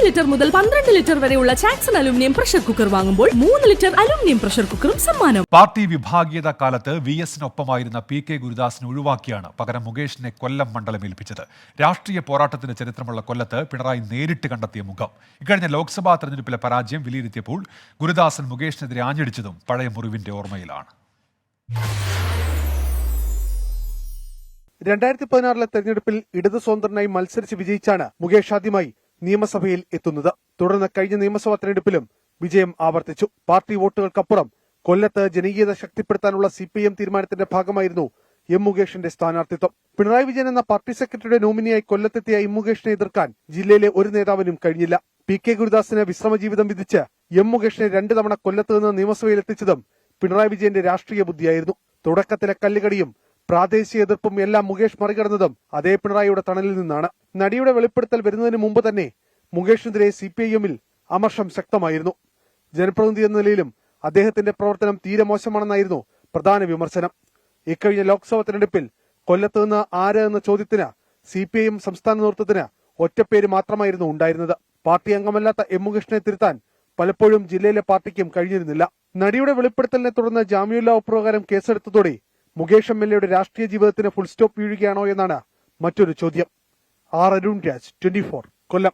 Litre മുതൽ 12 litre വരെയുള്ള ചാക്സൺ aluminium pressure cooker വാങ്ങുമ്പോൾ 3 ലിറ്റർ അലുമിനിയം പ്രഷർ കുക്കറും സമ്മാനം. പാർട്ടി വിഭാഗീയത കാലത്ത് VS-നൊപ്പമായിരുന്ന PK ഗുരുദാസിനെ ഒഴിവാക്കിയാണ് പകരം മുകേഷിനെ കൊല്ലം മണ്ഡലം ഏൽപ്പിച്ചത്. രാഷ്ട്രീയ പോരാട്ടത്തിന് ചരിത്രമുള്ള കൊല്ലത്ത് പിണറായി നേരിട്ട് കണ്ടെത്തിയ മുഖം. ഇക്കഴിഞ്ഞ ലോക്സഭാ തെരഞ്ഞെടുപ്പിലെ പരാജയം വിലയിരുത്തിയപ്പോൾ ഗുരുദാസൻ മുകേഷിനെതിരെ ആഞ്ഞടിച്ചതും പഴയ മുറിവിന്റെ ഓർമ്മയിലാണ്. 2016 തെരഞ്ഞെടുപ്പിൽ ഇടത് സ്വതന്ത്രനായി മത്സരിച്ച് വിജയിച്ചാണ് മുകേഷ് ആദ്യമായി നിയമസഭയിൽ എത്തുന്നത്. തുടർന്ന് കഴിഞ്ഞ നിയമസഭാ തെരഞ്ഞെടുപ്പിലും വിജയം ആവർത്തിച്ചു. പാർട്ടി വോട്ടുകൾക്കപ്പുറം കൊല്ലത്ത് ജനകീയത ശക്തിപ്പെടുത്താനുള്ള CPM തീരുമാനത്തിന്റെ ഭാഗമായിരുന്നു M മുകേഷിന്റെ സ്ഥാനാർത്ഥിത്വം. പിണറായി വിജയൻ എന്ന പാർട്ടി സെക്രട്ടറിയുടെ നോമിനിയായി കൊല്ലത്തെത്തിയ M മുകേഷിനെ എതിർക്കാൻ ജില്ലയിലെ ഒരു നേതാവിനും കഴിഞ്ഞില്ല. PK ഗുരുദാസിന് വിശ്രമജീവിതം വിധിച്ച് M മുകേഷിനെ 2 തവണ കൊല്ലത്ത് നിന്ന് നിയമസഭയിൽ എത്തിച്ചതും പിണറായി വിജയന്റെ രാഷ്ട്രീയ ബുദ്ധിയായിരുന്നു. തുടക്കത്തിലെ കല്ലുകടിയും പ്രാദേശിക എതിർപ്പും എല്ലാം മുകേഷ് മറികടന്നതും അതേ പിണറായിയുടെ തണലിൽ നിന്നാണ്. നടിയുടെ വെളിപ്പെടുത്തൽ വരുന്നതിന് മുമ്പ് തന്നെ മുകേഷിനെതിരെ CPIM-ൽ അമർഷം ശക്തമായിരുന്നു. ജനപ്രതിനിധി എന്ന നിലയിലും അദ്ദേഹത്തിന്റെ പ്രവർത്തനം തീരെ മോശമാണെന്നായിരുന്നു പ്രധാന വിമർശനം. ഇക്കഴിഞ്ഞ ലോക്സഭാ തെരഞ്ഞെടുപ്പിൽ കൊല്ലത്ത് നിന്ന് ആര് എന്ന ചോദ്യത്തിന് CPIM സംസ്ഥാന നേതൃത്വത്തിന് ഒറ്റപ്പേര് മാത്രമായിരുന്നു ഉണ്ടായിരുന്നത്. പാർട്ടി അംഗമല്ലാത്ത M മുകേഷിനെ തിരുത്താൻ പലപ്പോഴും ജില്ലയിലെ പാർട്ടിക്കും കഴിഞ്ഞിരുന്നില്ല. നടിയുടെ വെളിപ്പെടുത്തലിനെ തുടർന്ന് ജാമ്യമില്ലാ വകുപ്പുപ്രകാരം കേസെടുത്തതോടെ മുകേഷ് MLA-യുടെ രാഷ്ട്രീയ ജീവിതത്തിന് ഫുൾ സ്റ്റോപ്പ് വീഴുകയാണോ എന്നാണ് മറ്റൊരു ചോദ്യം. അരുൺ രാജ്, 24, കൊല്ലം.